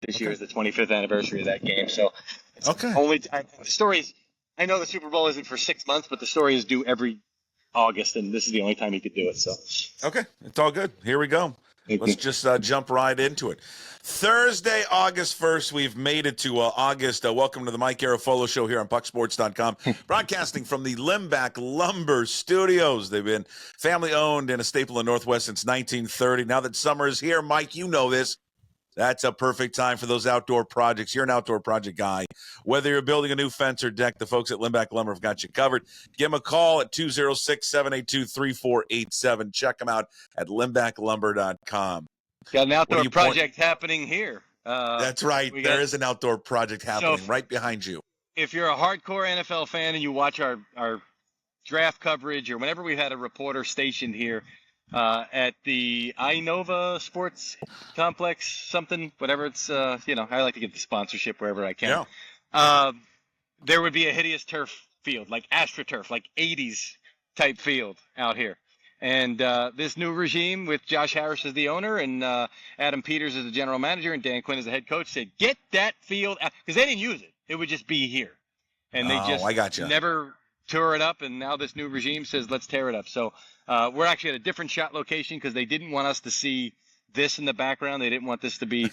This year is the 25th anniversary of that game. So it's Okay. the stories. I know the Super Bowl isn't for 6 months, but the story is due every August, and this is the only time he could do it. So Okay, it's all good. Here we go. Let's just jump right into it. Thursday, August 1st, we've made it to August. Welcome to the Mike Garafolo Show here on PuckSports.com, broadcasting from the Limback Lumber Studios. They've been family-owned and a staple in Northwest since 1930. Now that summer is here, Mike, you know this. That's a perfect time for those outdoor projects. You're an outdoor project guy. Whether you're building a new fence or deck, the folks at Limback Lumber have got you covered. Give them a call at 206-782-3487. Check them out at limbacklumber.com. got an outdoor project happening here. That's right. There is an outdoor project happening right behind you. If you're a hardcore NFL fan and you watch our draft coverage or whenever we've had a reporter stationed here, at the Inova Sports Complex, whatever it's, I like to get the sponsorship wherever I can. Yeah. There would be a hideous turf field, like AstroTurf, like 80s type field out here. And this new regime with Josh Harris as the owner and Adam Peters as the general manager and Dan Quinn as the head coach said, get that field out, because they didn't use it. It would just be here. And they just never tore it up, and now this new regime says, let's tear it up. So we're actually at a different shot location because they didn't want us to see this in the background. They didn't want this to be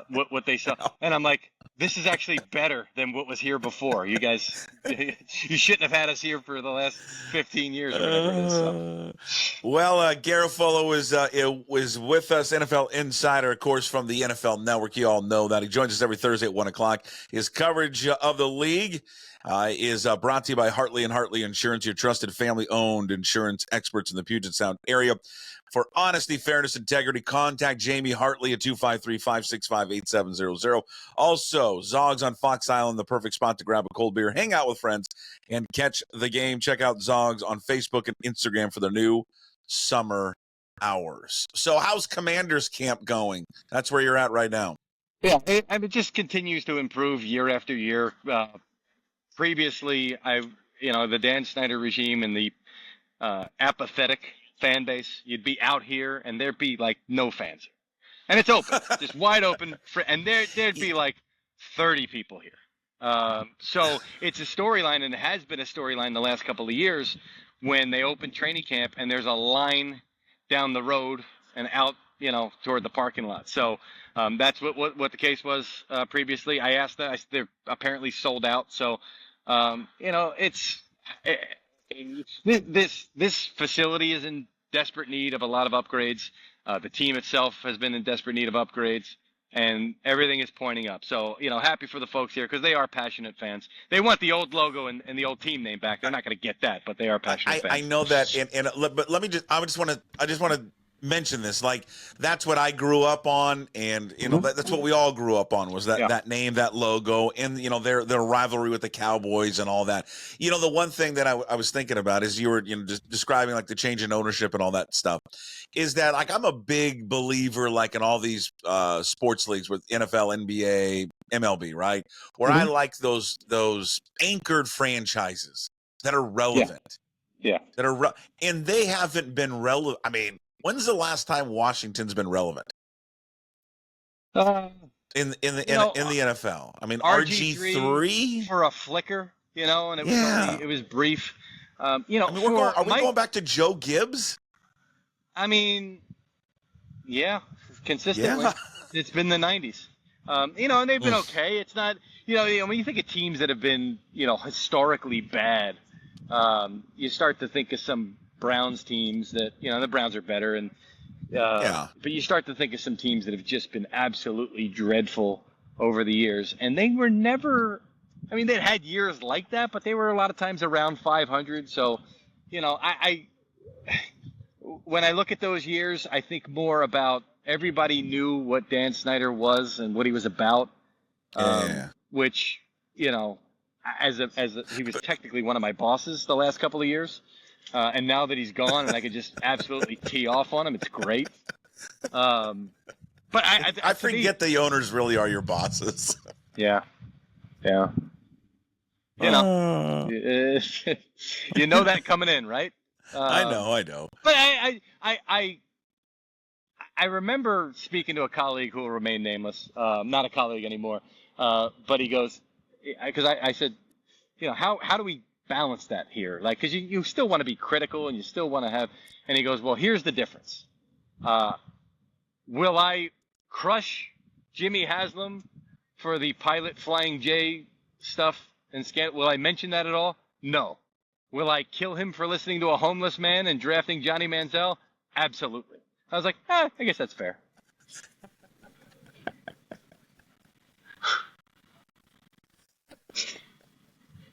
what they saw. And I'm like, this is actually better than what was here before. You guys, you shouldn't have had us here for the last 15 years or whatever it is. So. Well, Garafolo was with us, NFL Insider, of course, from the NFL Network. You all know that. He joins us every Thursday at 1 o'clock. His coverage of the league is brought to you by Hartley and Hartley Insurance, your trusted family-owned insurance experts in the Puget Sound area. For honesty, fairness, integrity, contact Jamie Hartley at 253-565-8700. Also, Zogs on Fox Island, the perfect spot to grab a cold beer, hang out with friends, and catch the game. Check out Zogs on Facebook and Instagram for their new summer hours. So how's Commanders Camp going? That's where you're at right now. Yeah, it just continues to improve year after year. Previously, the Dan Snyder regime and the apathetic fan base, you'd be out here and there'd be like no fans here. And it's open, just wide open, and there'd be like 30 people here. So it's a storyline, and it has been a storyline the last couple of years when they open training camp and there's a line down the road and out, toward the parking lot. So that's what the case was previously. I asked that. They're apparently sold out. So, this facility is in desperate need of a lot of upgrades. The team itself has been in desperate need of upgrades, and everything is pointing up. So, happy for the folks here because they are passionate fans. They want the old logo and the old team name back. They're not going to get that, but they are passionate fans. I know that, but let me just. I just want to mention this. Like, that's what I grew up on, and that's what we all grew up on was that name, that logo, and their rivalry with the Cowboys and all that. The one thing that I was thinking about is you were just describing like the change in ownership and all that stuff. Is that like I'm a big believer like in all these sports leagues with NFL, NBA, MLB, right? Where I like those anchored franchises that are relevant. Yeah. That are and they haven't been relevant. I mean, when's the last time Washington's been relevant? In the NFL. I mean, RG3 for a flicker, and it was brief. Are we going back to Joe Gibbs? I mean, consistently. Yeah. It's been the 90s. And they've been okay. It's not, when you think of teams that have been, historically bad, you start to think of some Browns teams that, the Browns are better. And but you start to think of some teams that have just been absolutely dreadful over the years. And they were never, they'd had years like that, but they were a lot of times around 500. So, when I look at those years, I think more about everybody knew what Dan Snyder was and what he was about, which, he was technically one of my bosses the last couple of years. And now that he's gone and I could just absolutely tee off on him, it's great. But I forget the owners really are your bosses. Yeah. Yeah. You know that coming in, right? I know. But I remember speaking to a colleague who will remain nameless, not a colleague anymore, but he goes, because I said, how do we balance that here? Like, because you still want to be critical and you still want to have, and he goes, well, here's the difference. Will I crush Jimmy Haslam for the Pilot Flying J stuff and scan? Will I mention that at all? No. Will I kill him for listening to a homeless man and drafting Johnny Manziel? Absolutely. I was like, I guess that's fair.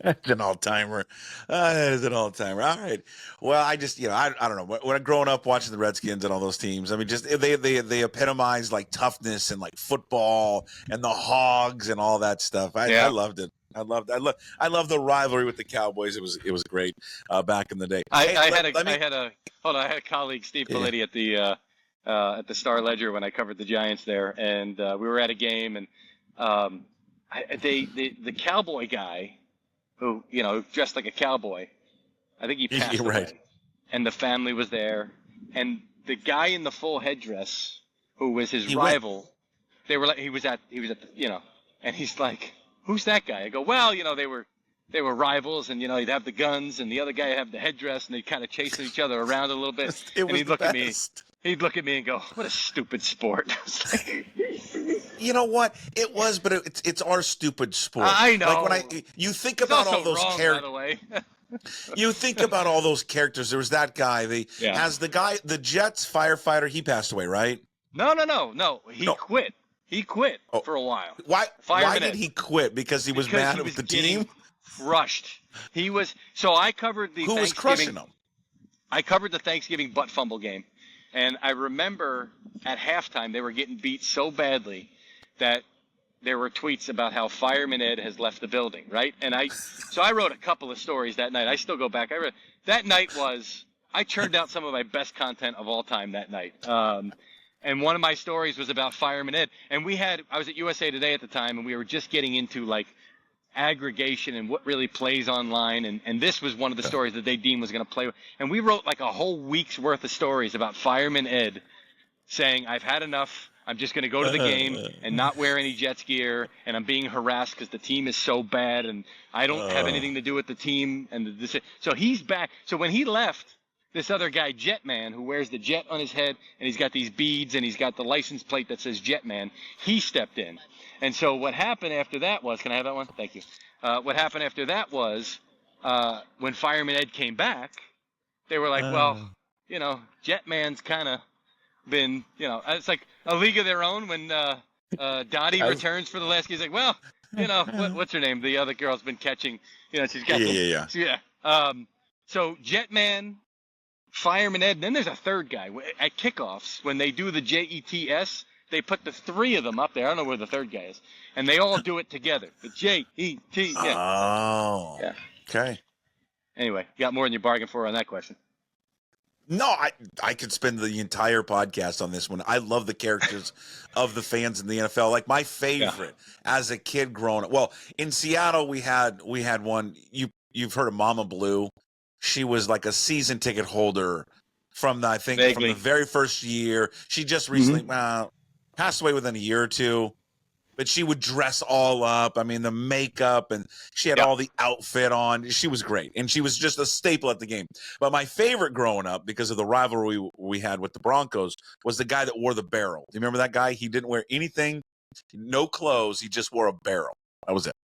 That's an all-timer. That is an all-timer. All right. Well, I just, I don't know. When growing up watching the Redskins and all those teams, I mean, just they epitomize like toughness and like football and the Hogs and all that stuff. I loved it. I loved the rivalry with the Cowboys. It was great back in the day. I had a colleague, Steve Coletti, at the Star Ledger when I covered the Giants there, and we were at a game, and the cowboy guy who dressed like a cowboy, I think he passed away, right. And the family was there, and the guy in the full headdress who was his rival, they were like he was at the and he's like, who's that guy? I go, well, they were rivals, and he'd have the guns, and the other guy would have the headdress, and they'd kind of chasing each other around a little bit. And he'd look at me. He'd look at me and go, "What a stupid sport." You know what? It was, but it's our stupid sport. I know. Like when you think about all those characters. By the way. You think about all those characters. There was that guy. The Jets firefighter. He passed away, right? No. He quit. He quit for a while. Why did he quit? Because he was mad with the team? Crushed. He was. So I covered the Who was crushing him? I covered the Thanksgiving butt fumble game. And I remember at halftime they were getting beat so badly that there were tweets about how Fireman Ed has left the building, right? And I wrote a couple of stories that night. I still go back. That night I churned out some of my best content of all time that night. And one of my stories was about Fireman Ed. And I was at USA Today at the time, and we were just getting into like aggregation and what really plays online, and this was one of the stories that they deemed was going to play. And we wrote like a whole week's worth of stories about Fireman Ed saying, I've had enough, I'm just going to go to the game and not wear any Jets gear, and I'm being harassed because the team is so bad, and I don't have anything to do with the team. And so he's back. So when he left, this other guy, Jetman, who wears the jet on his head, and he's got these beads, and he's got the license plate that says Jetman, he stepped in. And so what happened after that was, can I have that one? Thank you. What happened after that was, when Fireman Ed came back, they were like, well, Jetman's kind of been, it's like a league of their own when Dottie returns for the last game. He's like, well, what's her name? The other girl's been catching, she's got So Jetman, Fireman Ed, and then there's a third guy. At kickoffs, when they do the JETS, they put the three of them up there. I don't know where the third guy is. And they all do it together. The J-E-T. Yeah. Oh. Yeah. Okay. Anyway, you got more than you bargained for on that question. No, I could spend the entire podcast on this one. I love the characters of the fans in the NFL. Like my favorite as a kid growing up. Well, in Seattle we had one. You've heard of Mama Blue. She was like a season ticket holder from the very first year. She just recently passed away within a year or two, but she would dress all up. I mean, the makeup, and she had all the outfit on. She was great, and she was just a staple at the game. But my favorite growing up, because of the rivalry we had with the Broncos, was the guy that wore the barrel. Do you remember that guy? He didn't wear anything, no clothes. He just wore a barrel. That was it.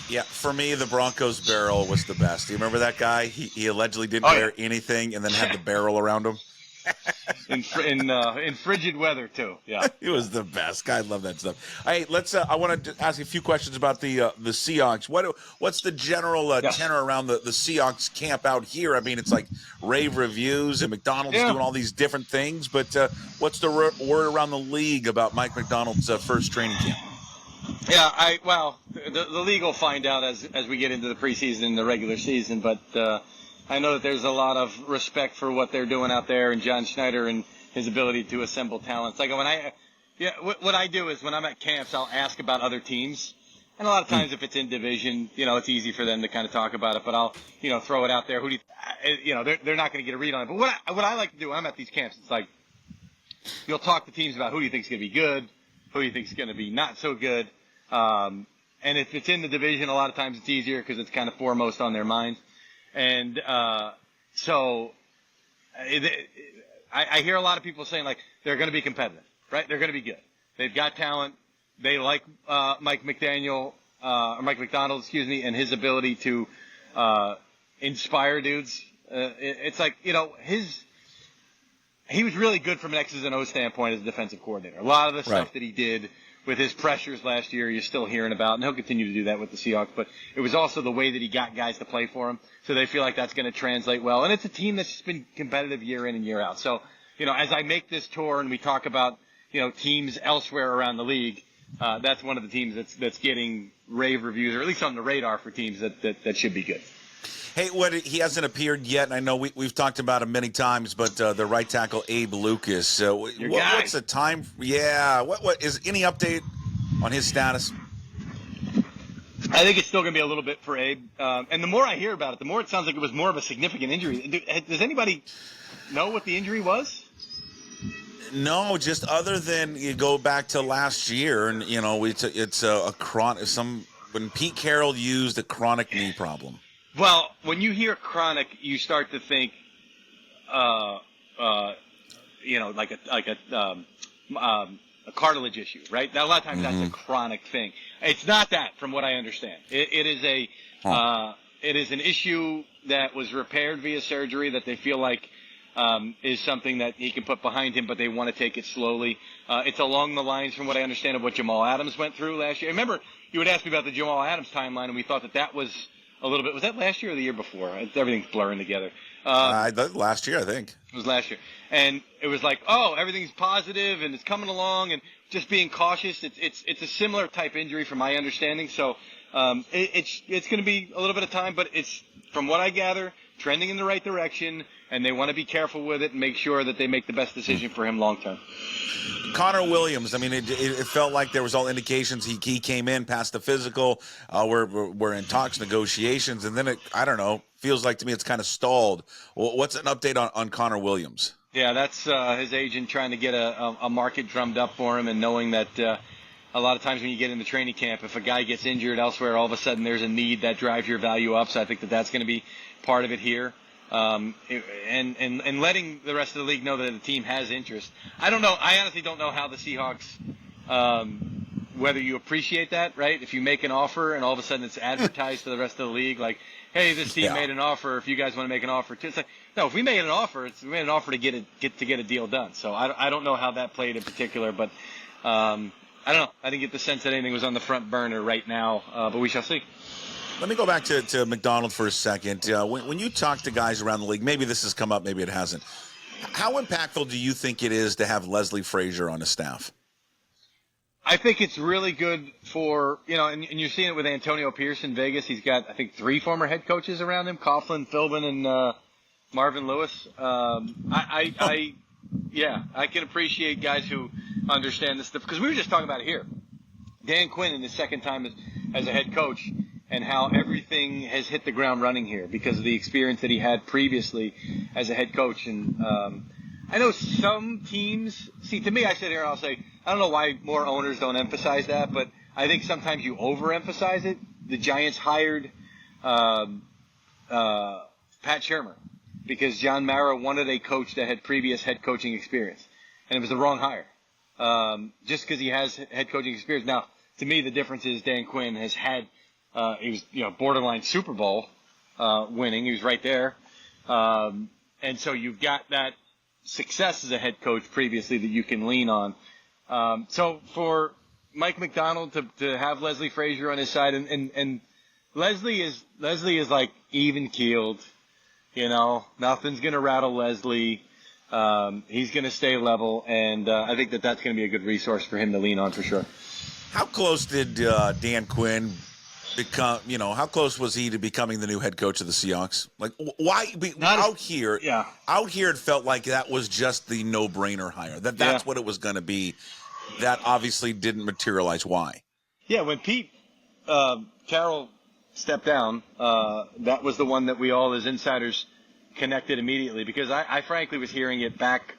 Yeah, for me, the Broncos barrel was the best. Do you remember that guy? He allegedly didn't wear anything and then had the barrel around him. In frigid weather too. Yeah, it was the best. I love that stuff. Hey, let's. I want to ask you a few questions about the Seahawks. What's the general tenor around the Seahawks camp out here? I mean, it's like rave reviews and McDonald's doing all these different things. But what's the word around the league about Mike McDonald's first training camp? Yeah, the league will find out as we get into the preseason and the regular season, but I know that there's a lot of respect for what they're doing out there and John Schneider and his ability to assemble talent. Like what I do is when I'm at camps, I'll ask about other teams, and a lot of times if it's in division, it's easy for them to kind of talk about it, but I'll throw it out there. Who do they're not going to get a read on it. But what I like to do when I'm at these camps, it's like you'll talk to teams about who do you think is going to be good, who do you think is going to be not so good. And if it's in the division, a lot of times it's easier because it's kind of foremost on their minds. And so I hear a lot of people saying, like, they're going to be competitive, right? They're going to be good. They've got talent. They like Mike McDonald, and his ability to inspire dudes. It's like, he was really good from an X's and O's standpoint as a defensive coordinator. A lot of the stuff that he did with his pressures last year, you're still hearing about, and he'll continue to do that with the Seahawks. But it was also the way that he got guys to play for him, so they feel like that's going to translate well. And it's a team that's just been competitive year in and year out. So, as I make this tour and we talk about, teams elsewhere around the league, that's one of the teams that's getting rave reviews, or at least on the radar for teams that should be good. Hey, he hasn't appeared yet, and I know we've talked about him many times, but the right tackle, Abe Lucas. What's the time? Yeah, what is any update on his status? I think it's still going to be a little bit for Abe. And the more I hear about it, the more it sounds like it was more of a significant injury. Does anybody know what the injury was? No, just other than you go back to last year, and it's a chronic. When Pete Carroll used a chronic knee problem. Well, when you hear chronic, you start to think, like a cartilage issue, right? Now, a lot of times that's a chronic thing. It's not that, from what I understand. It is an issue that was repaired via surgery that they feel like is something that he can put behind him, but they want to take it slowly. It's along the lines, from what I understand, of what Jamal Adams went through last year. Remember, you would ask me about the Jamal Adams timeline, and we thought that was a little bit. Was that last year or the year before? Everything's blurring together. Last year, I think. It was last year. And it was like, everything's positive and it's coming along and just being cautious. It's a similar type injury from my understanding. So it's going to be a little bit of time, but it's, from what I gather, trending in the right direction, and they want to be careful with it and make sure that they make the best decision for him long term. Connor Williams, I mean, it felt like there was all indications he came in past the physical. We're in talks, negotiations, and then feels like to me it's kind of stalled. What's an update on Connor Williams? Yeah, that's his agent trying to get a market drummed up for him, and knowing that a lot of times when you get into training camp, if a guy gets injured elsewhere, all of a sudden there's a need that drives your value up. So I think that's going to be part of it here. And letting the rest of the league know that the team has interest. I don't know. I honestly don't know how the Seahawks, whether you appreciate that, right? If you make an offer and all of a sudden it's advertised to the rest of the league, like, hey, this team made an offer. If you guys want to make an offer too, it's like, no. If we made an offer, we made an offer to get a deal done. So I don't know how that played in particular, but I don't know. I didn't get the sense that anything was on the front burner right now, but we shall see. Let me go back to McDonald for a second. When you talk to guys around the league, maybe this has come up, maybe it hasn't. How impactful do you think it is to have Leslie Frazier on the staff? I think it's really good for, and you're seeing it with Antonio Pierce in Vegas. He's got, I think, 3 former head coaches around him, Coughlin, Philbin, and Marvin Lewis. I can appreciate guys who understand this stuff, because we were just talking about it here. Dan Quinn in his second time as a head coach, and how everything has hit the ground running here because of the experience that he had previously as a head coach. And I know some teams, to me, I sit here and I'll say, I don't know why more owners don't emphasize that, but I think sometimes you overemphasize it. The Giants hired Pat Shurmur because John Mara wanted a coach that had previous head coaching experience, and it was the wrong hire. Just because he has head coaching experience. Now, to me, the difference is Dan Quinn has had he was, borderline Super Bowl winning. He was right there. And so you've got that success as a head coach previously that you can lean on. So for Mike McDonald to have Leslie Frazier on his side, and Leslie is like even keeled, nothing's going to rattle Leslie. He's going to stay level, and I think that's going to be a good resource for him to lean on for sure. How close did Dan Quinn become, how close was he to becoming the new head coach of the Seahawks? Like, why out here it felt like that was just the no-brainer hire. That's what it was going to be. That obviously didn't materialize. Why? Yeah, when Pete Carroll stepped down, that was the one that we all as insiders connected immediately, because I frankly was hearing it back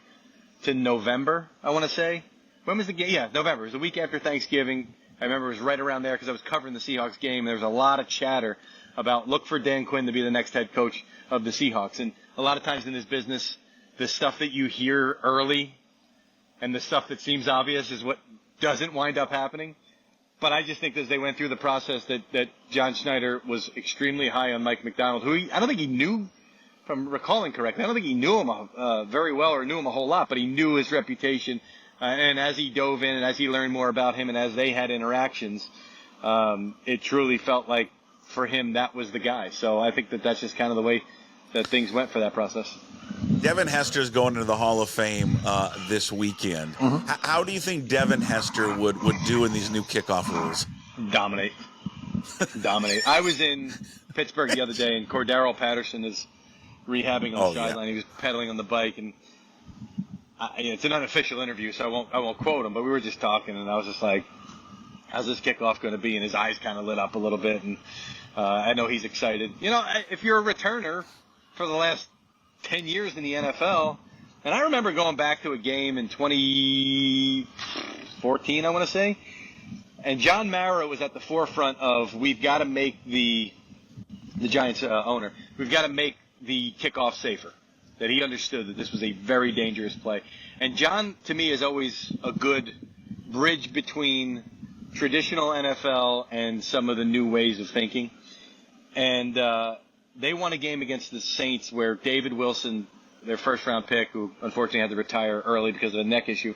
to November, I want to say. When was the game? Yeah, November. It was the week after Thanksgiving. I remember it was right around there because I was covering the Seahawks game. There was a lot of chatter about look for Dan Quinn to be the next head coach of the Seahawks. And a lot of times in this business, the stuff that you hear early and the stuff that seems obvious is what doesn't wind up happening. But I just think as they went through the process that John Schneider was extremely high on Mike Macdonald, who I don't think he knew, if I'm recalling correctly, I don't think he knew him very well or knew him a whole lot, but he knew his reputation. And as he dove in and as he learned more about him and as they had interactions, it truly felt like for him that was the guy. So I think that's just kind of the way that things went for that process. Devin Hester is going into the Hall of Fame this weekend. Mm-hmm. How do you think Devin Hester would do in these new kickoff rules? Dominate. I was in Pittsburgh the other day, and Cordero Patterson is rehabbing on the sideline. He was pedaling on the bike, and it's an unofficial interview, so I won't quote him. But we were just talking, and I was just like, "How's this kickoff going to be?" And his eyes kind of lit up a little bit, and I know he's excited. You know, if you're a returner for the last 10 years in the NFL, and I remember going back to a game in 2014, I want to say, and John Mara was at the forefront of we've got to make the Giants owner, we've got to make the kickoff safer, that he understood that this was a very dangerous play. And John, to me, is always a good bridge between traditional NFL and some of the new ways of thinking. And they won a game against the Saints where David Wilson, their first-round pick, who unfortunately had to retire early because of a neck issue,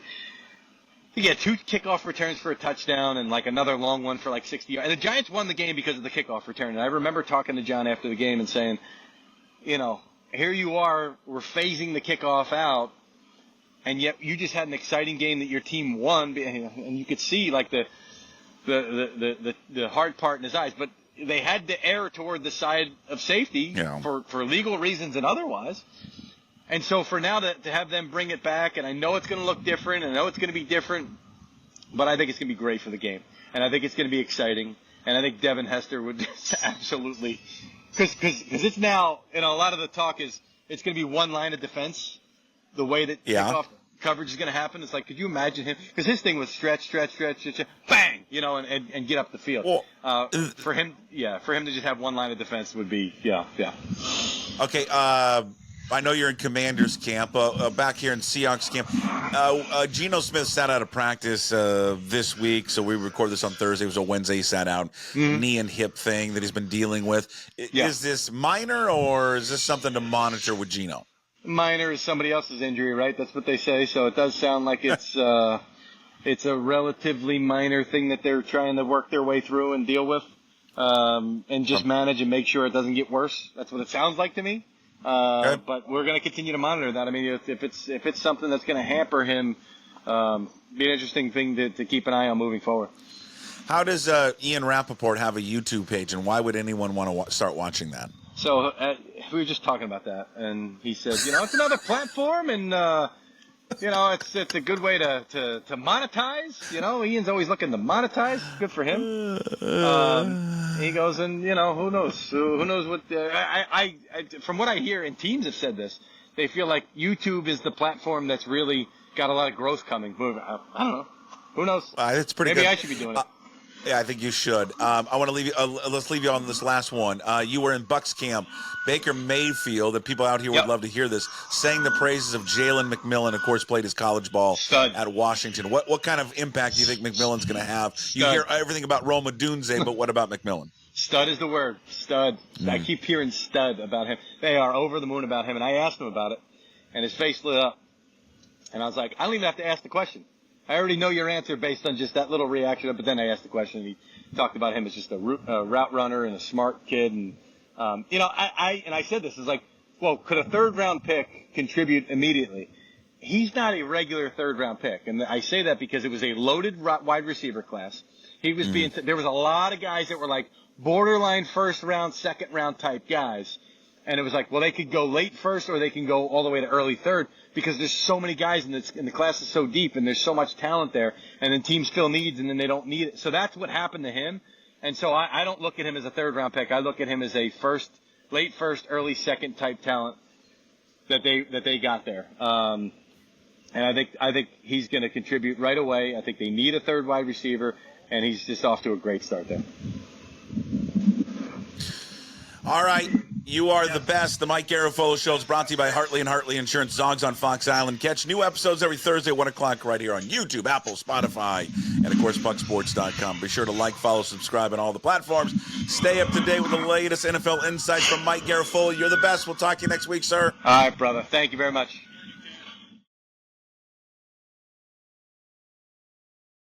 he had 2 kickoff returns for a touchdown and like another long one for like 60 yards. And the Giants won the game because of the kickoff return. And I remember talking to John after the game and saying, you know, here you are, we're phasing the kickoff out, and yet you just had an exciting game that your team won, and you could see like the hard part in his eyes, but they had to err toward the side of safety for legal reasons and otherwise. And so for now to have them bring it back, and I know it's going to look different, and I know it's going to be different, but I think it's going to be great for the game. And I think it's going to be exciting. And I think Devin Hester would just absolutely – because it's now – a lot of the talk is it's going to be one line of defense, the way that kickoff coverage is going to happen. It's like, could you imagine him? Because his thing was stretch, bang, and get up the field. Well, for him to just have one line of defense would be, Okay, I know you're in Commanders camp. Back here in Seahawks camp, Geno Smith sat out of practice this week, so we record this on Thursday. It was a Wednesday he sat out. Knee and hip thing that he's been dealing with. Is this minor, or is this something to monitor with Geno? Minor is somebody else's injury, right? That's what they say. So it does sound like it's a relatively minor thing that they're trying to work their way through and deal with, and just manage and make sure it doesn't get worse. That's what it sounds like to me. But we're going to continue to monitor that. I mean, if it's something that's going to hamper him, be an interesting thing to keep an eye on moving forward. How does Ian Rapoport have a YouTube page, and why would anyone want to start watching that? So we were just talking about that, and he said, it's another platform, and it's a good way to monetize. Ian's always looking to monetize. Good for him. He goes, and who knows? Who knows what? I from what I hear, and teams have said this, they feel like YouTube is the platform that's really got a lot of growth coming. I don't know. Who knows? It's pretty. Maybe good. I should be doing it. Yeah, I think you should. I want to leave you. Let's leave you on this last one. You were in Bucks camp. Baker Mayfield, and people out here would love to hear this, sang the praises of Jalen McMillan. Of course, played his college ball at Washington. What kind of impact do you think McMillan's going to have? You hear everything about Roma Dunze, but what about McMillan? Stud is the word. Stud. I keep hearing stud about him. They are over the moon about him, and I asked him about it, and his face lit up. And I was like, I don't even have to ask the question. I already know your answer based on just that little reaction, but then I asked the question, and he talked about him as just a route runner and a smart kid. And, I said this, is like, well, could a third-round pick contribute immediately? He's not a regular third-round pick, and I say that because it was a loaded wide receiver class. He was there was a lot of guys that were like borderline first-round, second-round type guys. And it was like, well, they could go late first or they can go all the way to early third because there's so many guys and the class is so deep and there's so much talent there. And then teams fill needs and then they don't need it. So that's what happened to him. And so I don't look at him as a third-round pick. I look at him as a late first, early second type talent that they got there. And I think he's going to contribute right away. I think they need a third wide receiver, and he's just off to a great start there. All right. You are the best. The Mike Garafolo Show is brought to you by Hartley and Hartley Insurance. Zogs on Fox Island. Catch new episodes every Thursday at 1 o'clock right here on YouTube, Apple, Spotify, and, of course, PuckSports.com. Be sure to like, follow, subscribe on all the platforms. Stay up to date with the latest NFL insights from Mike Garafolo. You're the best. We'll talk to you next week, sir. All right, brother. Thank you very much.